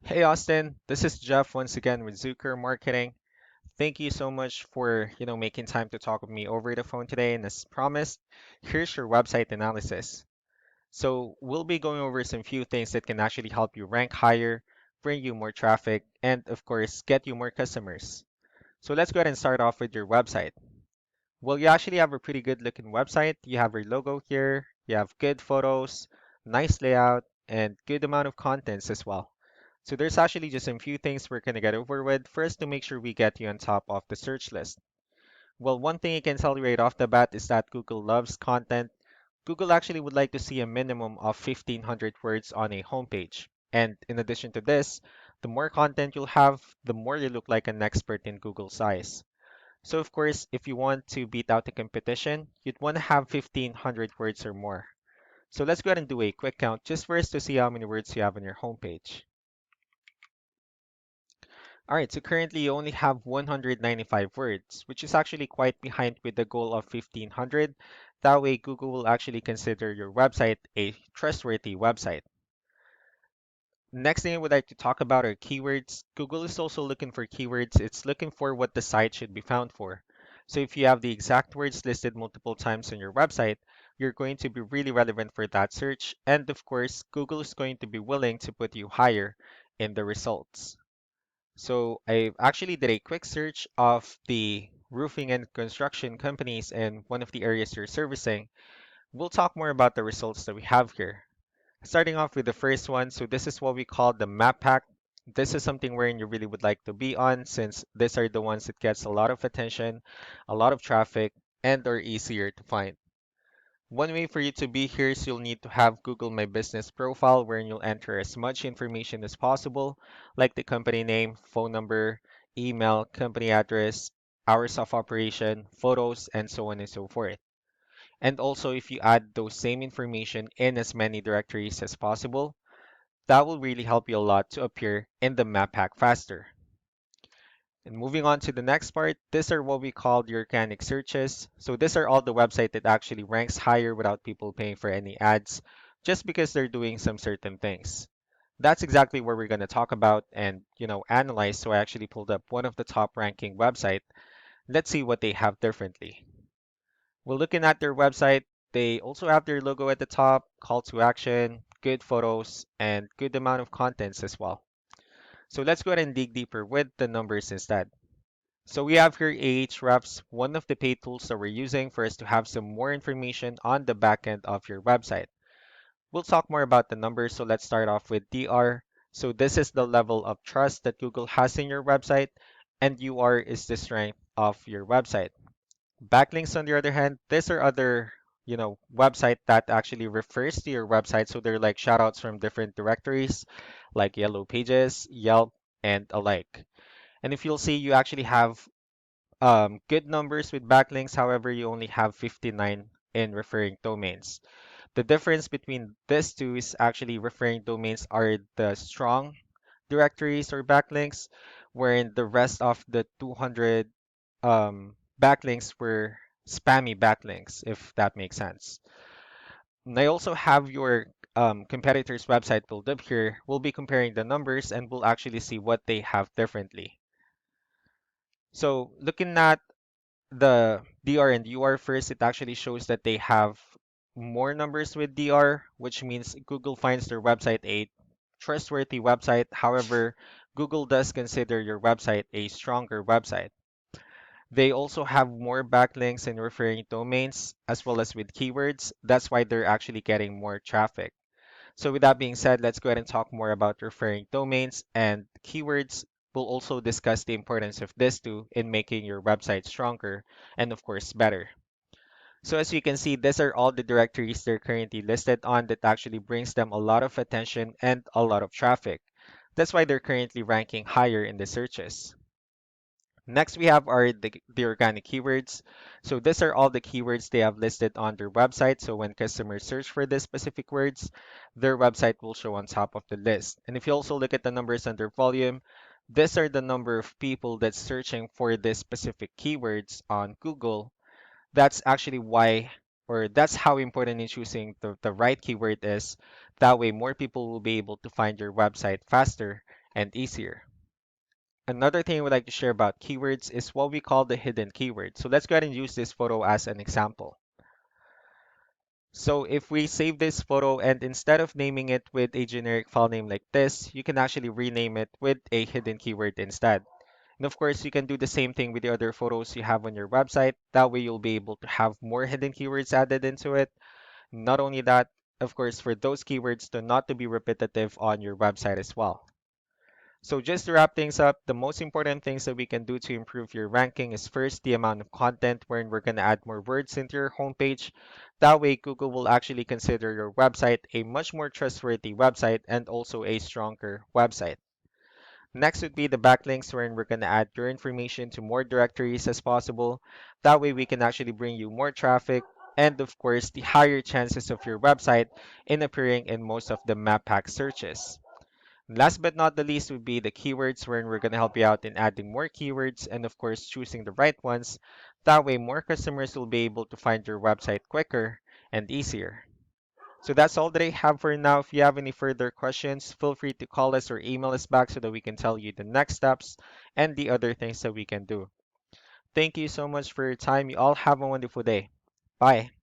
Hey Austin, this is Jeff once again with Zucker Marketing. Thank you so much for, making time to talk with me over the phone today. And as promised, here's your website analysis. So we'll be going over some few things that can actually help you rank higher, bring you more traffic, and of course, get you more customers. So let's go ahead and start off with your website. Well, you actually have a pretty good looking website. You have your logo here, you have good photos, nice layout, and good amount of contents as well. So there's actually just a few things we're gonna get over with first to make sure we get you on top of the search list. Well, one thing I can tell you right off the bat is that Google loves content. Google actually would like to see a minimum of 1,500 words on a homepage. And in addition to this, the more content you'll have, the more you look like an expert in Google's eyes. So of course, if you want to beat out the competition, you'd want to have 1,500 words or more. So let's go ahead and do a quick count just for us to see how many words you have on your homepage. All right, so currently you only have 195 words, which is actually quite behind with the goal of 1,500. That way, Google will actually consider your website a trustworthy website. Next thing I would like to talk about are keywords. Google is also looking for keywords. It's looking for what the site should be found for. So if you have the exact words listed multiple times on your website, you're going to be really relevant for that search. And of course, Google is going to be willing to put you higher in the results. So I actually did a quick search of the roofing and construction companies in one of the areas you're servicing. We'll talk more about the results that we have here. Starting off with the first one, so this is what we call the map pack. This is something wherein you really would like to be on since these are the ones that gets a lot of attention, a lot of traffic, and are easier to find. One way for you to be here is you'll need to have Google My Business profile wherein you'll enter as much information as possible, like the company name, phone number, email, company address, hours of operation, photos, and so on and so forth. And also, if you add those same information in as many directories as possible, that will really help you a lot to appear in the map pack faster. And moving on to the next part, these are what we call the organic searches. So these are all the website that actually ranks higher without people paying for any ads, just because they're doing some certain things. That's exactly what we're going to talk about and analyze. So I actually pulled up one of the top ranking website. Let's see what they have differently. We're looking at their website. They also have their logo at the top, call to action, good photos, and good amount of contents as well. So let's go ahead and dig deeper with the numbers instead. So we have here Ahrefs, one of the paid tools that we're using for us to have some more information on the backend of your website. We'll talk more about the numbers, so let's start off with DR. So this is the level of trust that Google has in your website, and UR is the strength of your website. Backlinks, on the other hand, these are other, website that actually refers to your website. So they're like shoutouts from different directories like Yellow Pages, Yelp, and alike. And if you'll see, you actually have good numbers with backlinks. However, you only have 59 in referring domains. The difference between these two is actually referring domains are the strong directories or backlinks, wherein the rest of the 200 backlinks were spammy backlinks, if that makes sense. And I also have your competitor's website pulled up here. We'll be comparing the numbers and we'll actually see what they have differently. So looking at the DR and UR first, it actually shows that they have more numbers with DR, which means Google finds their website a trustworthy website. However, Google does consider your website a stronger website. They also have more backlinks and referring domains as well as with keywords. That's why they're actually getting more traffic. So with that being said, let's go ahead and talk more about referring domains and keywords. We'll also discuss the importance of this too in making your website stronger and of course better. So as you can see, these are all the directories they're currently listed on that actually brings them a lot of attention and a lot of traffic. That's why they're currently ranking higher in the searches. Next, we have the organic keywords. So these are all the keywords they have listed on their website. So when customers search for these specific words, their website will show on top of the list. And if you also look at the numbers under volume, these are the number of people that's searching for these specific keywords on Google. That's actually why, or that's how important in choosing the right keyword is. That way, more people will be able to find your website faster and easier. Another thing I would like to share about keywords is what we call the hidden keyword. So let's go ahead and use this photo as an example. So if we save this photo and instead of naming it with a generic file name like this, you can actually rename it with a hidden keyword instead. And of course, you can do the same thing with the other photos you have on your website. That way you'll be able to have more hidden keywords added into it. Not only that, of course, for those keywords to not to be repetitive on your website as well. So just to wrap things up, the most important things that we can do to improve your ranking is first the amount of content wherein we're going to add more words into your homepage. That way Google will actually consider your website a much more trustworthy website and also a stronger website. Next would be the backlinks wherein we're going to add your information to more directories as possible. That way we can actually bring you more traffic and of course the higher chances of your website in appearing in most of the map pack searches. Last but not the least would be the keywords wherein we're going to help you out in adding more keywords and of course choosing the right ones. That way more customers will be able to find your website quicker and easier. So that's all that I have for now. If you have any further questions, feel free to call us or email us back so that we can tell you the next steps and the other things that we can do. Thank you so much for your time. You all have a wonderful day. Bye.